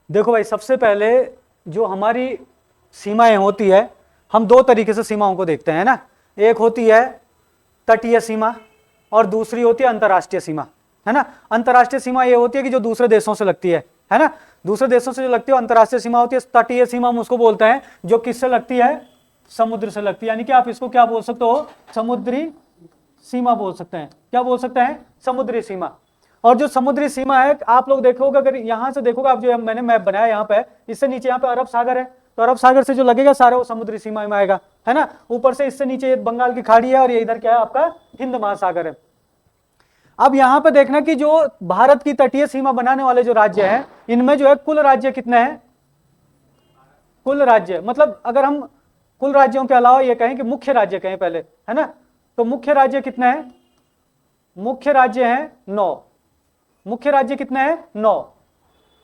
देखो भाई, सबसे पहले जो हमारी सीमाएं होती है, हम दो तरीके से सीमाओं को देखते हैं ना। एक होती है तटीय सीमा और दूसरी होती है अंतर्राष्ट्रीय सीमा, है ना। अंतर्राष्ट्रीय सीमा ये होती है कि जो दूसरे देशों से लगती है ना। दूसरे देशों से जो लगती है अंतर्राष्ट्रीय सीमा होती है। तटीय सीमा हम उसको बोलते हैं जो किससे लगती है, समुद्र से लगती है। यानी कि आप इसको क्या बोल सकते हो, समुद्री सीमा बोल सकते हैं। क्या बोल सकते हैं, समुद्री सीमा। और जो समुद्री सीमा है, आप लोग देखोगे, अगर यहां से देखोगे आप, जो मैंने मैप बनाया यहाँ पे, इससे नीचे यहाँ पे अरब सागर है, तो अरब सागर से जो लगेगा सारा वो समुद्री सीमा में आएगा, है ना। ऊपर से इससे नीचे ये बंगाल की खाड़ी है और ये इधर क्या है आपका हिंद महासागर है। अब यहां पे देखना कि जो भारत की तटीय सीमा बनाने वाले जो राज्य हैं, इनमें जो है कुल राज्य कितने हैं, कुल राज्य मतलब अगर हम कुल राज्यों के अलावा ये कहें कि मुख्य राज्य कहें पहले, है ना, तो मुख्य राज्य कितने हैं, मुख्य राज्य हैं 9। मुख्य राज्य कितने हैं, 9।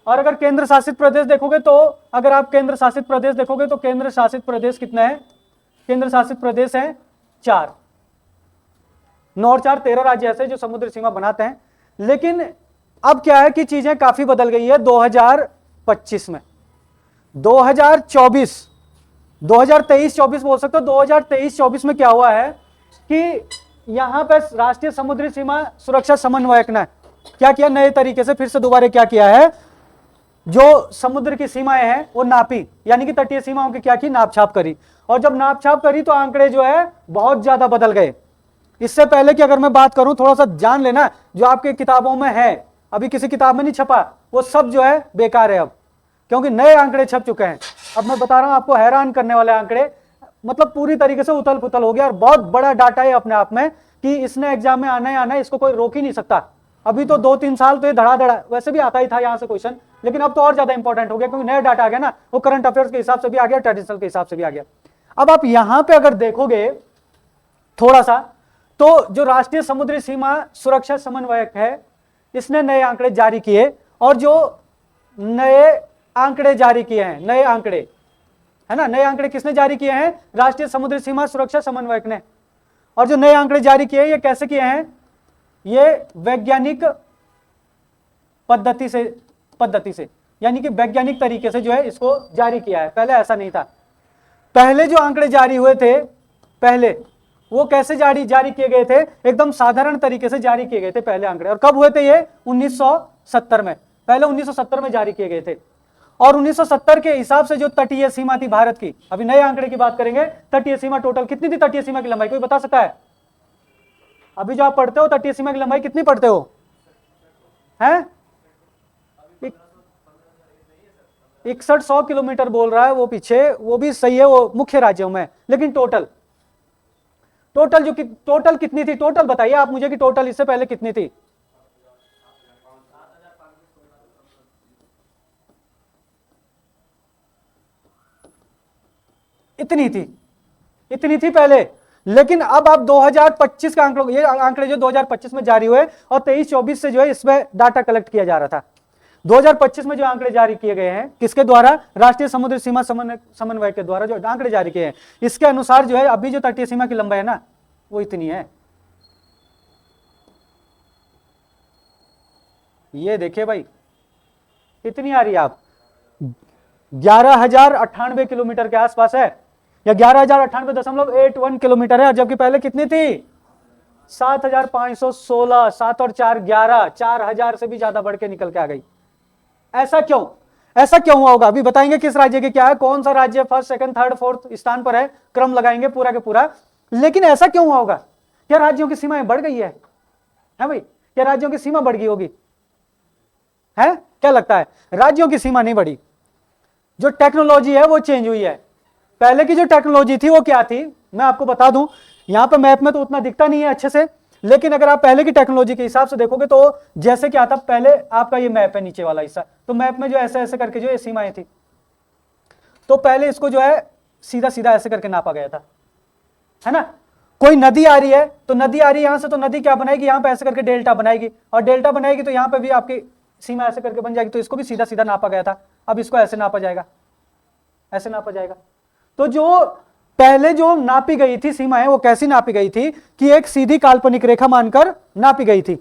और अगर केंद्र शासित प्रदेश देखोगे, तो अगर आप केंद्र शासित प्रदेश देखोगे तो केंद्र शासित प्रदेश कितने हैं, केंद्र शासित प्रदेश हैं 4। 9 और 4 13 राज्य ऐसे जो समुद्र सीमा बनाते हैं। लेकिन अब क्या है कि चीजें काफी बदल गई है 2025 में। 2024 2023-24 बोल सकते हो। 2023-24 में क्या हुआ है कि यहां पे राष्ट्रीय समुद्री सीमा सुरक्षा समन्वयक ने क्या किया, नए तरीके से फिर से दोबारा क्या किया है, जो समुद्र की सीमाएं हैं वो नापी, यानी कि तटीय सीमाओं की क्या की, नापछाप करी। और जब नापछाप करी तो आंकड़े जो है बहुत ज्यादा बदल गए। इससे पहले कि अगर मैं बात करूं, थोड़ा सा जान लेना, जो आपके किताबों में है, अभी किसी किताब में नहीं छपा, वो सब जो है बेकार है अब, क्योंकि नए आंकड़े छप चुके हैं। अब मैं बता रहा हूं आपको, हैरान करने वाले आंकड़े, मतलब पूरी तरीके से उथल पुथल हो गया। और बहुत बड़ा डाटा है अपने आप में कि इसने एग्जाम में आना ही आना है, इसको कोई रोक ही नहीं सकता। अभी तो 2-3 साल तो ये धड़ा वैसे भी आता ही था यहाँ से क्वेश्चन, लेकिन अब तो और ज्यादा इंपॉर्टेंट हो गया क्योंकि नया डाटा आ गया ना, वो करंट अफेयर्स के हिसाब से भी आ गया, ट्रेडिशनल के हिसाब से भी आ गया। अब आप यहां पे अगर देखोगे थोड़ा सा, तो जो राष्ट्रीय समुद्री सीमा सुरक्षा समन्वयक है, इसने नए आंकड़े जारी किए। और जो नए आंकड़े जारी किए हैं, नए आंकड़े, है ना, नए आंकड़े किसने जारी किए हैं, राष्ट्रीय समुद्री सीमा सुरक्षा समन्वयक ने। और जो नए आंकड़े जारी किए ये कैसे किए हैं, ये वैज्ञानिक पद्धति से यानी कि वैज्ञानिक तरीके से जो है इसको जारी किया है। पहले ऐसा नहीं था। पहले जो आंकड़े जारी हुए थे, पहले वो कैसे जारी किए गए थे, एकदम साधारण तरीके से जारी किए गए थे पहले आंकड़े। और कब हुए थे ये, 1970 में, पहले 1970 में जारी किए गए थे। और 1970 के हिसाब से जो तटीय सीमा थी भारत की, अभी नए आंकड़े की बात करेंगे, तटीय सीमा टोटल कितनी थी, तटीय सीमा की लंबाई कोई बता सकता है? अभी जो आप पढ़ते हो तटीय सीमा की लंबाई कितनी पढ़ते हो, हैं? 6100 किलोमीटर बोल रहा है वो पीछे, वो भी सही है, वो मुख्य राज्यों में। लेकिन टोटल कितनी थी, टोटल बताइए आप मुझे कि टोटल इससे पहले कितनी थी? इतनी थी पहले। लेकिन अब आप 2025 का आंकड़े, ये आंकड़े जो 2025 में जारी हुए और 23-24 से जो है इसमें डाटा कलेक्ट किया जा रहा था। 2025 में जो आंकड़े जारी किए गए हैं, किसके द्वारा, राष्ट्रीय समुद्री सीमा समन्वय के द्वारा जो आंकड़े जारी किए हैं, इसके अनुसार जो है अभी जो तटीय सीमा की लंबाई है ना, वो इतनी है। ये देखिए भाई, इतनी आ रही है, आप 11,098 किलोमीटर के आसपास है, या 11,098.81 किलोमीटर है, जबकि पहले कितनी थी, 7,516। 7 और 4 11, 4,000 से भी ज्यादा बढ़ के निकल के आ गई। ऐसा क्यों हुआ होगा, अभी बताएंगे किस राज्य के क्या है, कौन सा राज्य फर्स्ट, सेकंड, थर्ड, फोर्थ स्थान पर है, क्रम लगाएंगे पूरा के पूरा। लेकिन ऐसा क्यों हुआ होगा, क्या राज्यों की सीमाएं बढ़ गई है भाई, क्या राज्यों की सीमा बढ़ गई होगी, है क्या लगता है? राज्यों की सीमा नहीं बढ़ी, जो टेक्नोलॉजी है वो चेंज हुई है। पहले की जो टेक्नोलॉजी थी वो क्या थी, मैं आपको बता दूं, यहां पे मैप में तो उतना दिखता नहीं है अच्छे से, लेकिन अगर आप पहले की टेक्नोलॉजी के हिसाब से देखोगे तो जैसे क्या था, पहले आपका ये मैप है नीचे वाला हिस्सा, तो मैप में जो ऐसे ऐसे करके जो ये सीमाएं थी, तो पहले इसको जो है सीधा सीधा ऐसे करके नापा गया था, है ना। कोई नदी आ रही है, तो नदी आ रही है यहां से, तो नदी क्या बनाएगी, यहां पे ऐसे करके डेल्टा बनाएगी, और डेल्टा बनाएगी तो यहां पे भी आपकी सीमा ऐसे करके बन जाएगी, तो इसको भी सीधा सीधा नापा गया था। अब इसको ऐसे नापा जाएगा, ऐसे नापा जाएगा। तो जो पहले जो नापी गई थी सीमाएं, वो कैसी नापी गई थी कि एक सीधी काल्पनिक रेखा मानकर नापी गई थी।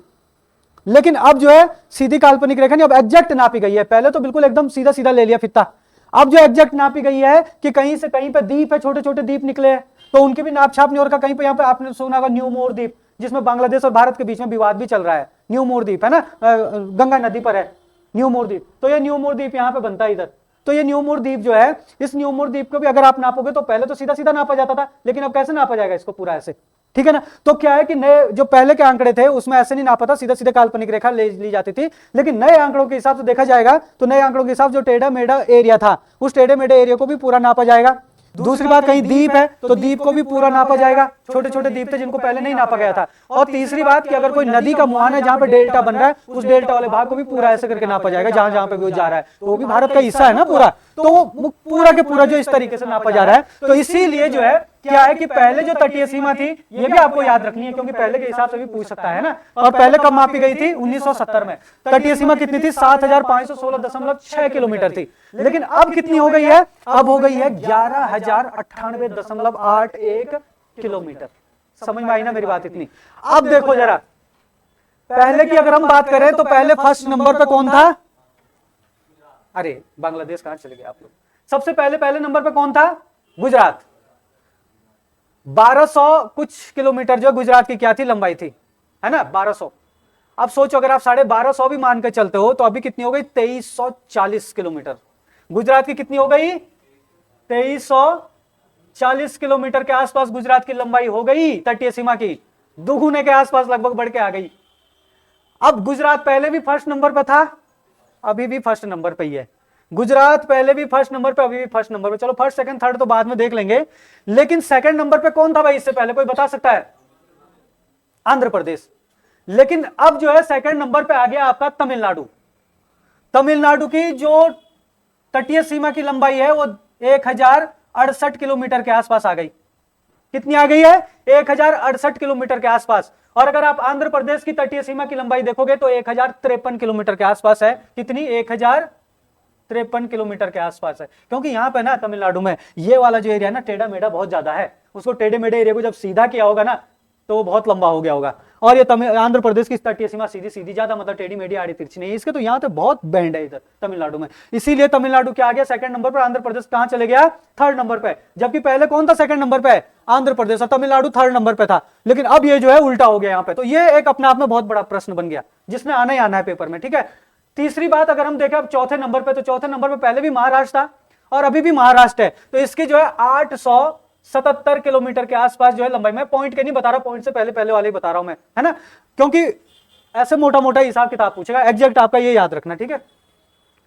लेकिन अब जो है सीधी काल्पनिक रेखा नहीं, अब एग्जैक्ट नापी गई है। पहले तो बिल्कुल एकदम सीधा सीधा ले लिया फित्ता, अब जो एग्जैक्ट नापी गई है कि कहीं से कहीं पे द्वीप है, छोटे छोटे द्वीप निकले हैं, तो उनकी भी नाप छाप नहीं हो रखा। कहीं पे यहाँ पे आपने सुना होगा न्यू मोर द्वीप, जिसमें बांग्लादेश और भारत के बीच में विवाद भी चल रहा है। न्यू मोर द्वीप है ना, गंगा नदी पर है न्यू मोर द्वीप, तो ये न्यू मोर द्वीप यहाँ पे बनता है इधर। तो ये न्यू मोर द्वीप जो है, इस न्यू मोर द्वीप को भी अगर आप नापोगे तो पहले तो सीधा सीधा नापा जाता था, लेकिन अब कैसे नापा जाएगा इसको पूरा ऐसे, ठीक है ना। तो क्या है कि नए जो पहले के आंकड़े थे उसमें ऐसे नहीं नापा था, सीधा सीधा काल्पनिक रेखा ले ली जाती थी। लेकिन नए आंकड़ों के हिसाब से देखा जाएगा तो नए आंकड़ों के हिसाब से जो टेढ़ा मेढ़ा एरिया था, उस टेढ़े मेढ़े एरिया को भी पूरा नापा जाएगा। दूसरी बात, कहीं द्वीप है तो द्वीप को भी पूरा नापा जाएगा, छोटे छोटे द्वीप थे जिनको पहले नहीं नापा गया था। और तीसरी बात कि अगर कोई नदी का मुहाना है जहां पे डेल्टा बन रहा है, उस डेल्टा वाले भाग को भी पूरा ऐसे करके नापा जाएगा, जहां जहां पे वो जा रहा है, तो वो भी भारत का हिस्सा है ना पूरा, तो वो पूरा के पूरा जो इस तरीके से नापा जा रहा है। तो इसीलिए जो है क्या है कि पहले जो तटीय सीमा थी ये भी आपको याद रखनी है, क्योंकि पहले के हिसाब से भी पूछ सकता है ना। और पहले कब मापी गई थी? 1970 में। तटीय सीमा कितनी थी? 7516.6 किलोमीटर थी। लेकिन अब कितनी हो गई है? अब हो गई है 11,098.81 किलोमीटर। समझ में आई ना मेरी बात इतनी? अब देखो जरा, पहले की अगर हम बात करें तो पहले फर्स्ट नंबर पे कौन था? अरे बांग्लादेश कहां चले गए आप लोग? सबसे पहले नंबर पे कौन था? गुजरात। 1200 कुछ किलोमीटर जो गुजरात की क्या थी? लंबाई थी, है ना, 1200। अब सोचो अगर आप 1250 भी मान के चलते हो तो अभी कितनी हो गई? 2340 किलोमीटर। गुजरात की कितनी हो गई? 2340 किलोमीटर के आसपास गुजरात की लंबाई हो गई तटीय सीमा की, दुगुने के आसपास लगभग बढ़ के आ गई। अब गुजरात पहले भी फर्स्ट नंबर पर था, अभी भी फर्स्ट नंबर पे ही है। गुजरात पहले भी फर्स्ट नंबर पे, अभी भी फर्स्ट नंबर पे। चलो फर्स्ट सेकंड थर्ड तो बाद में देख लेंगे, लेकिन सेकंड नंबर पे कौन था भाई इससे पहले? कोई बता सकता है? आंध्र प्रदेश। लेकिन अब जो है सेकंड नंबर पे आ गया आपका तमिलनाडु। तमिलनाडु की जो तटीय सीमा की लंबाई है वो 1068 किलोमीटर के आसपास आ गई। कितनी आ गई है? 1068 किलोमीटर के आसपास। और अगर आप आंध्र प्रदेश की तटीय सीमा की लंबाई देखोगे तो 1053 किलोमीटर के आसपास है। कितनी? 1053 किलोमीटर के आसपास है। क्योंकि यहां पे ना तमिलनाडु में ये वाला जो एरिया ना टेढ़ा मेढ़ा बहुत ज्यादा है, उसको टेढ़े मेढ़े एरिया को जब सीधा किया होगा ना तो वो बहुत लंबा हो गया होगा। और ये आंध्र प्रदेश की तटीय सीमा सीधी सीधी ज्यादा, मतलब टेढ़ी मेढ़ी आड़ी तिरछी नहीं, इसके तो यहाँ तो बहुत बैंड है इधर तमिलनाडु में। इसीलिए तमिलनाडु क्या आ गया सेकंड नंबर पर, आंध्र प्रदेश कहां चले गया? थर्ड नंबर पे। जबकि पहले कौन था सेकंड नंबर पे? आंध्र प्रदेश, और तमिलनाडु थर्ड नंबर पे था। लेकिन अब ये जो है उल्टा हो गया यहाँ पे। तो ये एक अपने आप में बहुत बड़ा प्रश्न बन गया जिसमें आना ही आना है पेपर में, ठीक है। तीसरी बात अगर हम देखें अब चौथे नंबर पे, तो चौथे नंबर पे पहले भी महाराष्ट्र था और अभी भी महाराष्ट्र है। तो इसकी जो है 877 किलोमीटर के आसपास जो है लंबाई। में पॉइंट के नहीं बता रहा, पॉइंट से पहले वाले ही बता रहा हूं मैं, है ना, क्योंकि ऐसे मोटा मोटा हिसाब किताब पूछेगा, एग्जैक्ट आपका ये याद रखना, ठीक है।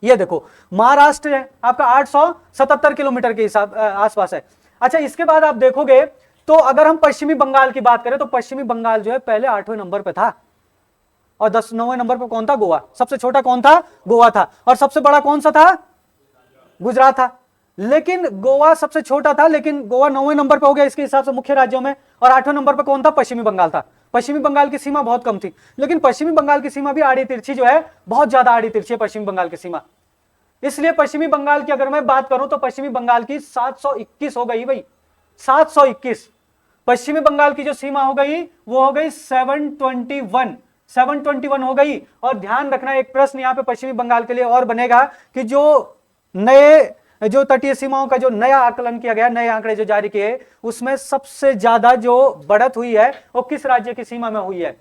ये देखो महाराष्ट्र है आपका 877 किलोमीटर के हिसाब आसपास है। अच्छा, इसके बाद आप देखोगे तो अगर हम पश्चिमी बंगाल की बात करें तो पश्चिमी बंगाल जो है पहले 8वें नंबर पे था और 9वें नंबर पे कौन था? गोवा। सबसे छोटा कौन था? गोवा था। और सबसे बड़ा कौन सा था? गुजरात था। लेकिन गोवा सबसे छोटा था, लेकिन गोवा 9वें नंबर पे हो गया इसके हिसाब से मुख्य राज्यों में। और 8वें नंबर पे कौन था? पश्चिमी बंगाल था। पश्चिमी बंगाल की सीमा बहुत कम थी, लेकिन पश्चिमी बंगाल की सीमा भी आड़ी तिरछी जो है, बहुत ज्यादा आड़ी तिरछी है पश्चिमी बंगाल की सीमा। इसलिए पश्चिमी बंगाल की अगर मैं बात करूं तो पश्चिमी बंगाल की 721 हो गई भाई, 721। पश्चिमी बंगाल की जो सीमा हो गई वो हो गई 721 हो गई। और ध्यान रखना एक प्रश्न यहां पे पश्चिमी बंगाल के लिए और बनेगा कि जो तटीय सीमाओं का जो नया आकलन किया गया, नए आंकड़े जो जारी किए, उसमें सबसे ज्यादा जो बढ़त हुई है वो किस राज्य की सीमा में हुई है?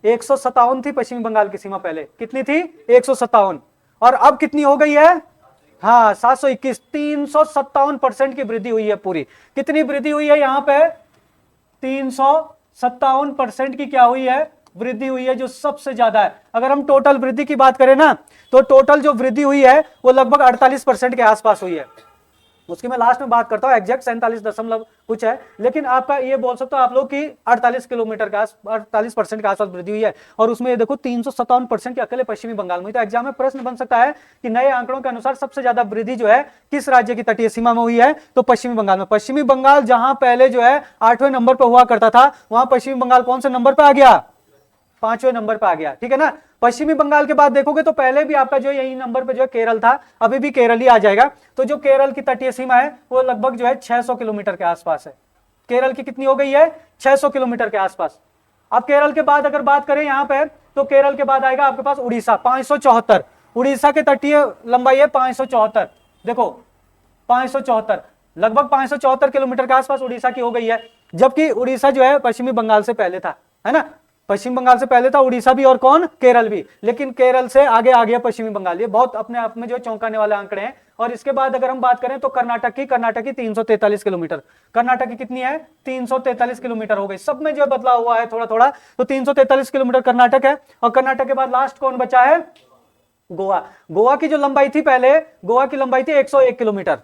157 थी पश्चिमी बंगाल की सीमा पहले। कितनी थी? 157। और अब कितनी हो गई है? हाँ 721। 357% की वृद्धि हुई है पूरी। कितनी वृद्धि हुई है यहां पे? 357% की क्या हुई है? वृद्धि हुई है, जो सबसे ज्यादा है। अगर हम टोटल वृद्धि की बात करें ना तो टोटल जो वृद्धि हुई है वो लगभग 48% के आसपास हुई है। उसकी मैं लास्ट में बात करता हूं, एग्जैक्ट 47 दशमलव कुछ है, लेकिन आपका ये बोल सकते हो आप लोग कि 48% के आसपास वृद्धि हुई है। और उसमें ये देखो 357% की अकेले पश्चिमी बंगाल में। तो एग्जाम में प्रश्न बन सकता है कि नए आंकड़ों के अनुसार सबसे ज्यादा वृद्धि जो है किस राज्य की तटीय सीमा में हुई है? तो पश्चिमी बंगाल में। पश्चिमी बंगाल जहां पहले जो है 8वें नंबर पर हुआ करता था, वहां पश्चिमी बंगाल कौन से नंबर पर आ गया? 5वें नंबर पर आ गया, ठीक है ना। पश्चिमी बंगाल के बाद देखोगे तो पहले भी आपका जो यही नंबर पे जो है केरल था, अभी भी केरल ही आ जाएगा। तो जो केरल की तटीय सीमा है वो लगभग जो है 600 किलोमीटर के आसपास है। केरल की कितनी हो गई है? 600 किलोमीटर के आसपास। अब केरल के बाद अगर बात करें यहां पे तो केरल के बाद आएगा आपके पास उड़ीसा 574, उड़ीसा के तटीय लंबाई है 574, देखो 574, लगभग 574 किलोमीटर के आसपास उड़ीसा की हो गई है। जबकि उड़ीसा जो है पश्चिमी बंगाल से पहले था, है ना, पश्चिम बंगाल से पहले था उड़ीसा भी और कौन, केरल भी, लेकिन केरल से आगे आ गया पश्चिमी बंगाल। ये बहुत अपने आप में जो चौंकाने वाले आंकड़े हैं। और इसके बाद अगर हम बात करें तो कर्नाटक की 343 किलोमीटर, कर्नाटक की कितनी है, 343 किलोमीटर हो गई। सब में जो बदलाव हुआ है थोड़ा थोड़ा, तो 343 किलोमीटर कर्नाटक है। और कर्नाटक के बाद लास्ट कौन बचा है, गोवा। गोवा की जो लंबाई थी पहले, गोवा की लंबाई थी 101 किलोमीटर,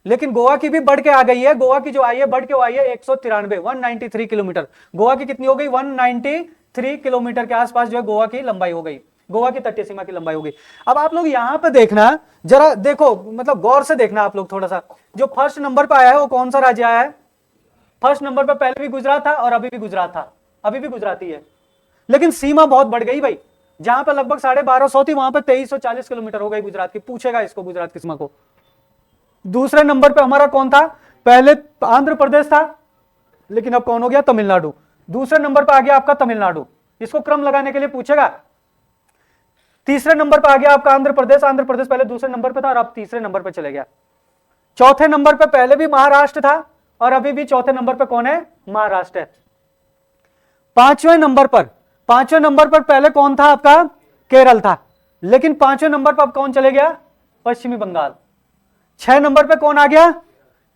लेकिन गोवा की भी बढ़ के आ गई है, गोवा की जो आई है बढ़ के आई है 193 किलोमीटर। गोवा की कितनी हो गई, 193 किलोमीटर के आसपास जो है गोवा की लंबाई हो गई, गोवा की तटीय सीमा की लंबाई हो गई। अब आप लोग यहां पे देखना, जरा देखो, मतलब गौर से देखना आप लोग थोड़ा सा। जो फर्स्ट नंबर पे आया है वो कौन सा राज्य आया है, फर्स्ट नंबर पे पहले भी गुजरात था और अभी भी गुजरात था, अभी भी गुजराती है, लेकिन सीमा बहुत बढ़ गई भाई। जहां पर लगभग 1250 थी वहां पर 2340 किलोमीटर हो गई गुजरात की। पूछेगा इसको गुजरात की सीमा को। दूसरे नंबर पे हमारा कौन था, पहले आंध्र प्रदेश था, लेकिन अब कौन हो गया, तमिलनाडु। दूसरे नंबर पे आ गया आपका तमिलनाडु, इसको क्रम लगाने के लिए पूछेगा। तीसरे नंबर पे आ गया आपका आंध्र प्रदेश, आंध्र प्रदेश पहले दूसरे नंबर पे था और अब तीसरे नंबर पे चले गया। चौथे नंबर पे पहले भी महाराष्ट्र था और अभी भी चौथे नंबर पे कौन है, महाराष्ट्र है। पांचवें नंबर पर पहले कौन था आपका, केरल था, लेकिन पांचवें नंबर पर अब कौन चले गया, पश्चिमी बंगाल। 6 नंबर पे कौन आ गया,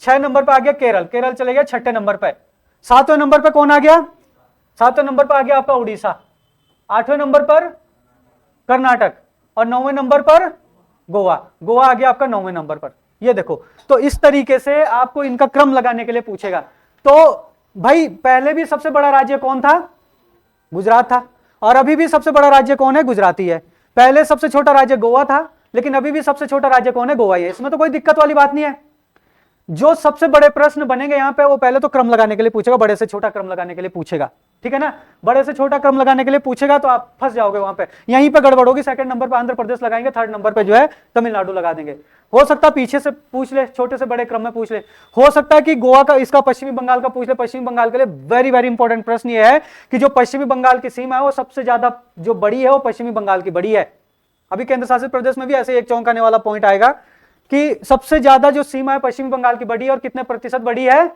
6 नंबर पे आ गया केरल, केरल चले गया 6ठे नंबर पे। 7वें नंबर पे कौन आ गया, 7वें नंबर पे आ गया आपका उड़ीसा। 8वें नंबर पर कर्नाटक और 9वें नंबर पर गोवा, गोवा आ गया आपका 9वें नंबर पर। ये देखो, तो इस तरीके से आपको इनका क्रम लगाने के लिए पूछेगा। तो भाई पहले भी सबसे बड़ा राज्य कौन था, गुजरात था, और अभी भी सबसे बड़ा राज्य कौन है, गुजराती है। पहले सबसे छोटा राज्य गोवा था, लेकिन अभी भी सबसे छोटा राज्य कौन है, गोवा ही है। इसमें तो कोई दिक्कत वाली बात नहीं है। जो सबसे बड़े प्रश्न बनेंगे यहां पे, वो पहले तो क्रम लगाने के लिए पूछेगा, बड़े से छोटा क्रम लगाने के लिए पूछेगा, ठीक है ना। बड़े से छोटा क्रम लगाने के लिए पूछेगा तो आप फंस जाओगे वहां पे, यहीं पे गड़बड़ होगी। सेकंड नंबर पे आंध्र प्रदेश लगाएंगे, थर्ड नंबर पे जो है तमिलनाडु लगा देंगे। हो सकता है पीछे से पूछ ले, छोटे से बड़े क्रम में पूछ ले, हो सकता है कि गोवा का, इसका पश्चिमी बंगाल का पूछ ले। पश्चिमी बंगाल के लिए वेरी वेरी इंपॉर्टेंट प्रश्न ये है कि जो पश्चिमी बंगाल की सीमा है वो सबसे ज्यादा जो बड़ी है वो पश्चिमी बंगाल की बड़ी है। अभी केंद्र शासित प्रदेश में भी ऐसे एक चौंकाने वाला पॉइंट आएगा कि सबसे ज्यादा जो सीमा है पश्चिमी बंगाल की बड़ी है, और कितने प्रतिशत बड़ी है,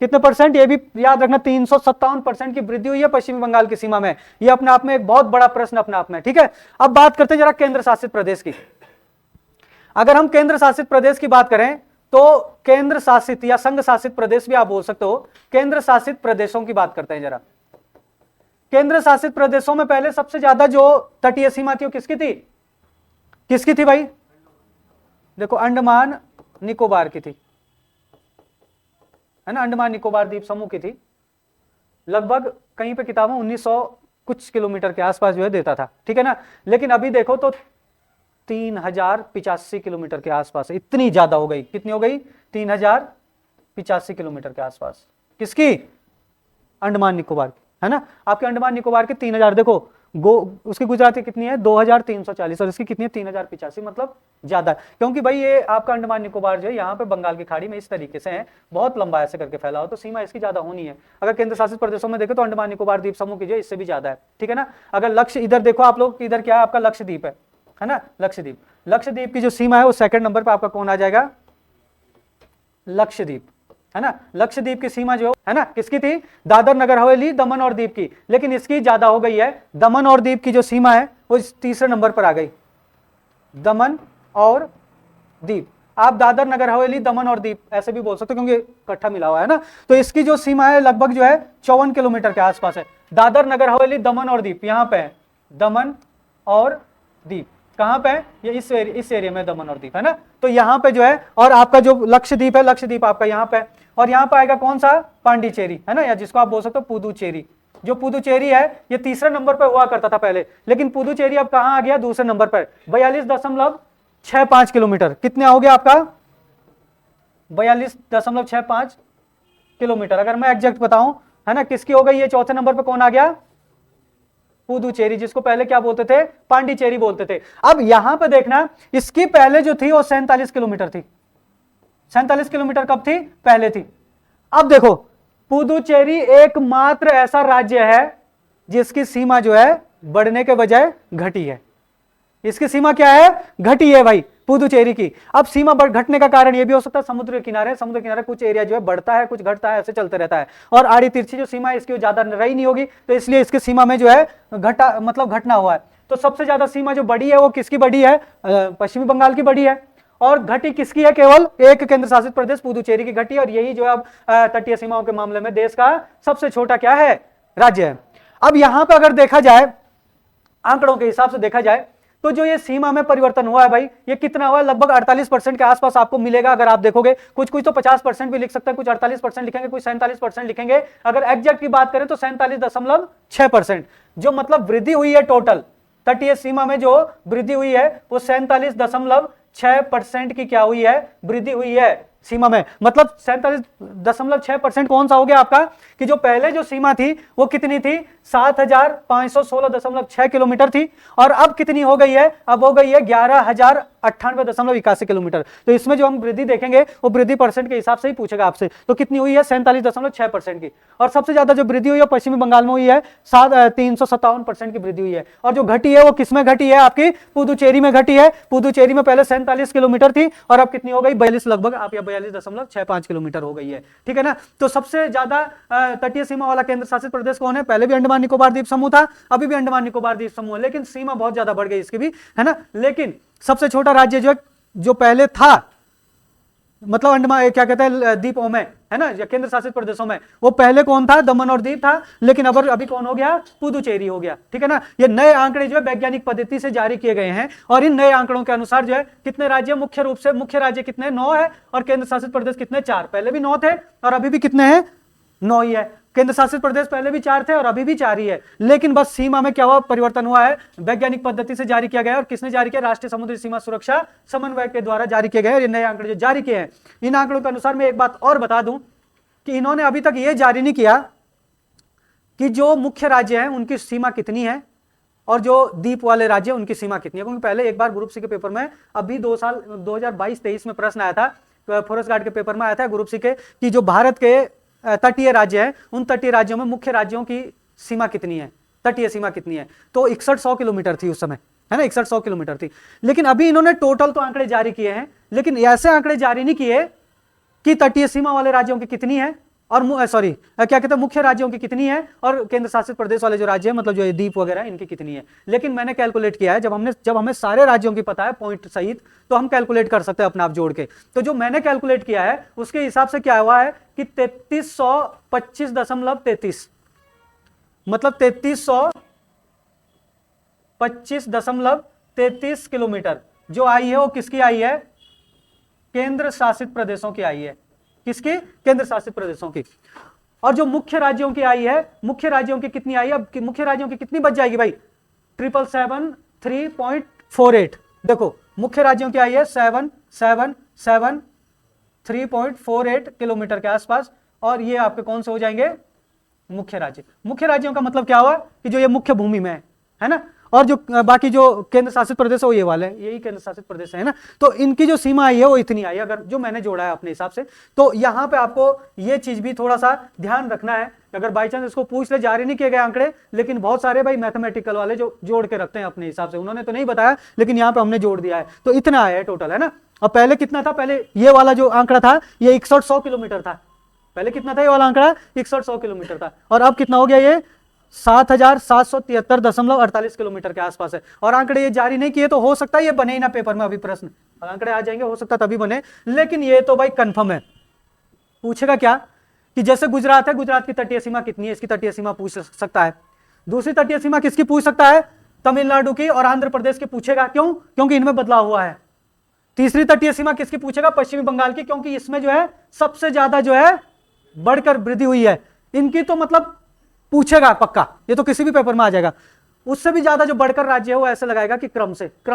कितने परसेंट, ये भी याद रखना, 357% की वृद्धि हुई है पश्चिमी बंगाल की सीमा में। ये अपने आप में एक बहुत बड़ा प्रश्न अपने आप में, ठीक है। अब बात करते हैं जरा केंद्र शासित प्रदेश की। अगर हम केंद्र शासित प्रदेश की बात करें तो केंद्र शासित या संघ शासित प्रदेश भी आप बोल सकते हो, केंद्र शासित प्रदेशों की बात करते हैं जरा। केंद्र शासित प्रदेशों में पहले सबसे ज्यादा जो तटीय सीमा थी वो किसकी थी, किसकी थी भाई, देखो अंडमान निकोबार की थी, है ना, अंडमान निकोबार द्वीप समूह की थी। लगभग कहीं पे किताबों 1900 कुछ किलोमीटर के आसपास जो है देता था, ठीक है ना। लेकिन अभी देखो तो 3085 किलोमीटर के आसपास, इतनी ज्यादा हो गई। कितनी हो गई, 3085 किलोमीटर के आसपास। किसकी, अंडमान निकोबार की, है ना। आपके अंडमान निकोबार की 3000, देखो उसकी गुजरात की कितनी है 2340 और इसकी कितनी है 3085, मतलब ज्यादा। क्योंकि भाई ये आपका अंडमान निकोबार जो है यहाँ पे बंगाल की खाड़ी में इस तरीके से है, बहुत लंबा ऐसे करके फैला हो, तो सीमा इसकी ज्यादा होनी है। अगर केंद्र शासित प्रदेशों में देखें तो अंडमान निकोबार द्वीप समूह की जो है इससे भी ज्यादा है, ठीक है ना। अगर लक्ष्य, इधर देखो आप लोग, इधर क्या है आपका लक्षद्वीप है ना, लक्षद्वीप। लक्षद्वीप की जो सीमा है वो सेकंड नंबर पर आपका कौन आ जाएगा, लक्षद्वीप, है ना। लक्षद्वीप की सीमा जो है ना किसकी थी, दादर नगर हवेली दमन और दीव की, लेकिन इसकी ज्यादा हो गई है। दमन और दीव की जो सीमा है वो तीसरे नंबर पर आ गई, दमन और दीव। आप दादर नगर हवेली दमन और दीव ऐसे भी बोल सकते हो क्योंकि इकट्ठा मिला हुआ है ना। तो इसकी जो सीमा है लगभग जो है 54 किलोमीटर के आसपास है। दादर नगर हवेली दमन और दीव यहाँ पे है, दमन और दीव कहां पे है, ये इस एरिया में दमन और दीव, है ना। तो यहाँ पे जो है, और आपका जो लक्षद्वीप है, लक्षद्वीप आपका यहाँ पे, और यहाँ पे आएगा कौन सा, पांडिचेरी, है ना, या जिसको आप बोल सकते हो पुदुचेरी। जो पुदुचेरी है ये तीसरे नंबर पर हुआ करता था पहले, लेकिन पुदुचेरी अब कहां आ गया, दूसरे नंबर पर, 42.65 किलोमीटर। कितने हो गया आपका, 42.65 किलोमीटर। अगर मैं एग्जैक्ट बताऊं, है ना, किसकी हो गई ये, चौथे नंबर पर कौन आ गया, पुदुचेरी, जिसको पहले क्या बोलते थे, पांडिचेरी बोलते थे। अब यहां पे देखना, इसकी पहले जो थी वो 47 किलोमीटर थी। 47 किलोमीटर कब थी, पहले थी। अब देखो पुदुचेरी एकमात्र ऐसा राज्य है जिसकी सीमा जो है बढ़ने के बजाय घटी है। इसकी सीमा क्या है? घटी है भाई पुदुचेरी की। अब सीमा घटने का कारण यह भी हो सकता है समुद्र किनारे, समुद्र किनारे कुछ एरिया जो है बढ़ता है, कुछ घटता है, ऐसे चलते रहता है। और आड़ी तिरछी जो सीमा है इसकी ज्यादा रही नहीं होगी, तो इसलिए इसकी सीमा में जो है घटा मतलब घटना हुआ है। तो सबसे ज्यादा सीमा जो बड़ी है वो किसकी बड़ी है? पश्चिमी बंगाल की बड़ी है। और घटी किसकी है? केवल एक केंद्र शासित प्रदेश पुदुचेरी की घटी। और यही जो है अब तटीय सीमाओं के मामले में देश का सबसे छोटा क्या है? राज्य है। अब यहां पर अगर देखा जाए, आंकड़ों के हिसाब से देखा जाए, तो जो ये सीमा में परिवर्तन हुआ है भाई, ये कितना हुआ है? लगभग 48% के आसपास आपको मिलेगा। अगर आप देखोगे कुछ कुछ तो 50% भी लिख सकते हैं, कुछ 48% लिखेंगे, कुछ 47% लिखेंगे। अगर एग्जैक्ट की बात करें तो 47.6%, जो मतलब वृद्धि हुई है टोटल तटीय सीमा में जो वृद्धि हुई है वो 47.6% की क्या हुई है? वृद्धि हुई है सीमा में। मतलब 47.6% कौन सा हो गया आपका? कि जो पहले जो सीमा थी वो कितनी थी? 7,516.6 किलोमीटर थी, और अब कितनी हो गई है? अब हो गई है 11,098.81 किलोमीटर। तो इसमें जो हम वृद्धि देखेंगे वो वृद्धि परसेंट के हिसाब से ही पूछेगा आपसे। तो कितनी हुई है? 47.6% की। और सबसे ज्यादा जो वृद्धि हुई है पश्चिमी बंगाल में हुई है, 357% की वृद्धि हुई है। और जो घटी है वो किसमें घटी है? आपकी पुदुचेरी में घटी है। पुदुचेरी में पहले 47 किलोमीटर थी और अब कितनी हो गई? 42 लगभग, आप 42.65 किलोमीटर हो गई है। ठीक है ना? तो सबसे ज्यादा तटीय सीमा वाला केंद्र शासित प्रदेश कौन है? पहले भी अंडमान निकोबार द्वीप समूह था, अभी भी अंडमान निकोबार द्वीप समूह है, लेकिन सीमा बहुत ज्यादा बढ़ गई इसकी भी, है ना? लेकिन सबसे छोटा राज्य जो पहले था, मतलब अंडमान क्या कहते हैं द्वीपों में, है ना, या केंद्र शासित प्रदेशों में, वो पहले कौन था? दमन और दीव था। लेकिन अब अभी कौन हो गया? पुदुचेरी हो गया। ठीक है ना? ये नए आंकड़े जो है वैज्ञानिक पद्धति से जारी किए गए हैं, और इन नए आंकड़ों के अनुसार जो है कितने राज्य मुख्य रूप से, मुख्य राज्य कितने? 9 है, और केंद्र शासित प्रदेश कितने? 4। पहले भी 9 थे और अभी भी कितने हैं? 9 ही है। केंद्र शासित प्रदेश पहले भी 4 थे और अभी भी 4 ही है। लेकिन बस सीमा में क्या हुआ? परिवर्तन हुआ है, वैज्ञानिक पद्धति से जारी किया गया है। और किसने जारी किया? राष्ट्रीय समुद्री सीमा सुरक्षा समन्वय के द्वारा जारी किए गए। और ये नए आंकड़े जो जारी किए हैं, इन आंकड़ों के अनुसार मैं एक बात और बता दूं कि इन्होंने अभी तक ये जारी नहीं किया कि जो मुख्य राज्य हैं उनकी सीमा कितनी है और जो द्वीप वाले राज्य उनकी सीमा कितनी है। क्योंकि पहले एक बार ग्रुप सी के पेपर में, अभी 2022-23 में प्रश्न आया था, फॉरेस्ट गार्ड के पेपर में आया था ग्रुप सी के, कि जो भारत के तटीय राज्य हैं उन तटीय राज्यों में मुख्य राज्यों की सीमा कितनी है, तटीय सीमा कितनी है। तो 6100 किलोमीटर थी उस समय, है ना, 6100 किलोमीटर थी। लेकिन अभी इन्होंने टोटल तो आंकड़े जारी किए हैं, लेकिन ऐसे आंकड़े जारी नहीं किए कि तटीय सीमा वाले राज्यों की कितनी है और क्या कहते हैं मुख्य राज्यों की कितनी है और केंद्र शासित प्रदेश वाले जो राज्य है, मतलब जो द्वीप वगैरह, इनकी कितनी है। लेकिन मैंने कैलकुलेट किया है, जब हमें सारे राज्यों की पता है पॉइंट सहित, तो हम कैलकुलेट कर सकते हैं अपने आप जोड़ के। तो जो मैंने कैलकुलेट किया है उसके हिसाब से क्या हुआ है कि 3325.33, मतलब 3325.33 किलोमीटर जो आई है वो किसकी आई है? केंद्र शासित प्रदेशों की आई है। किसकी? केंद्र शासित प्रदेशों की। और जो मुख्य राज्यों की आई है, मुख्य राज्यों की कितनी आई है? अब मुख्य राज्यों की कितनी बच जाएगी भाई? 777.3.48। देखो मुख्य राज्यों की आई है 777.3.48 किलोमीटर के आसपास, और ये आपके कौन से हो जाएंगे? मुख्य राज्य। मुख्य राज्यों का मतलब क्या हुआ कि जो ये मुख्य भूमि में है ना, और जो बाकी जो केंद्र शासित प्रदेश है वो ये वाले, यही केंद्र शासित प्रदेश है ना। तो इनकी जो सीमा आई है वो इतनी आई, अगर जो मैंने जोड़ा है अपने हिसाब से। तो यहाँ पे आपको ये चीज भी थोड़ा सा ध्यान रखना है, अगर बाई चांस इसको पूछ ले, जारी नहीं किए गए आंकड़े, लेकिन बहुत सारे भाई मैथमेटिकल वाले जो जोड़ के रखते हैं अपने हिसाब से, उन्होंने तो नहीं बताया लेकिन यहाँ पे हमने जोड़ दिया है। तो इतना आया है टोटल, है ना। और पहले कितना था? पहले ये वाला जो आंकड़ा था ये 6100 किलोमीटर था। पहले कितना था ये वाला आंकड़ा? 6100 किलोमीटर था, और अब कितना हो गया? ये 7773.48 किलोमीटर के आसपास है। और आंकड़े ये जारी नहीं किए, तो हो सकता है ये बने ही ना पेपर में, अभी प्रश्न आंकड़े आ जाएंगे, हो सकता तभी बने। लेकिन ये तो भाई कंफर्म है। पूछेगा क्या कि जैसे गुजरात है, गुजरात की तटीय सीमा कितनी है, इसकी तटीय सीमा पूछ सकता है। दूसरी तटीय सीमा किसकी पूछ सकता है? तमिलनाडु की और आंध्र प्रदेश की पूछेगा। क्यों? क्योंकि इनमें बदलाव हुआ है। तीसरी तटीय सीमा किसकी पूछेगा? पश्चिमी बंगाल की, क्योंकि इसमें जो है सबसे ज्यादा जो है बढ़कर वृद्धि हुई है। इनकी तो मतलब पूछेगा पक्का, ये तो किसी भी पेपर में आ जाएगा। उससे भी ज्यादा जो बढ़कर राज्य है वो ऐसे लगाएगा कि क्रम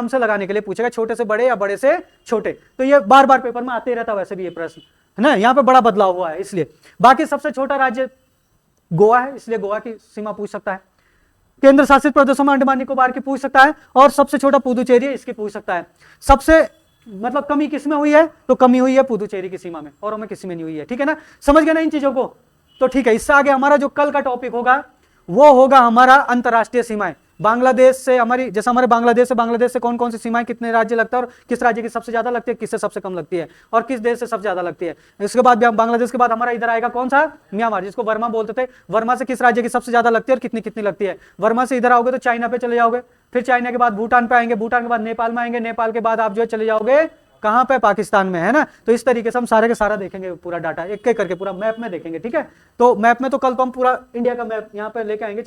से लगाने के लिए पूछेगा, छोटे से बड़े या बड़े से छोटे। तो ये बार बार पेपर में आते ही रहता है वैसे भी ये प्रश्न, है ना। यहाँ पे बड़ा बदलाव हुआ है इसलिए। बाकी सबसे छोटा राज्य गोवा है, इसलिए गोवा की सीमा पूछ सकता है। केंद्र शासित प्रदेशों में अंडमान निकोबार की पूछ सकता है, और सबसे छोटा पुदुचेरी है, इसकी पूछ सकता है। सबसे मतलब कमी किसमें हुई है? तो कमी हुई है पुदुचेरी की सीमा में, और हमें किसी में नहीं हुई है। ठीक है ना, समझ गए ना इन चीजों को? तो ठीक है, इससे आगे हमारा जो कल का टॉपिक होगा वो होगा हमारा अंतरराष्ट्रीय सीमाएं। बांग्लादेश से हमारी, जैसे हमारे बांग्लादेश से कौन कौन सी सीमाएं, कितने राज्य लगता है और किस राज्य की सबसे ज्यादा लगती है, किससे सबसे कम लगती है और किस देश से सबसे ज्यादा लगती है। इसके बाद बांग्लादेश के बाद हमारा इधर आएगा कौन सा, म्यांमार, जिसको वर्मा बोलते थे। वर्मा से किस राज्य की सबसे ज्यादा लगती है और कितनी कितनी लगती है। वर्मा से इधर आओगे तो चाइना पे चले जाओगे, फिर चाइना के बाद भूटान पे आएंगे, भूटान के बाद नेपाल में आएंगे, नेपाल के बाद आप जो है चले जाओगे कहां पे, पाकिस्तान में, है ना। तो इस तरीके से हम सारे के सारा देखेंगे, पूरा डाटा एक एक करके पूरा मैप में देखेंगे, ठीक है। तो मैप में तो कल तो हम पूरा इंडिया का मैप यहाँ पे लेके आएंगे।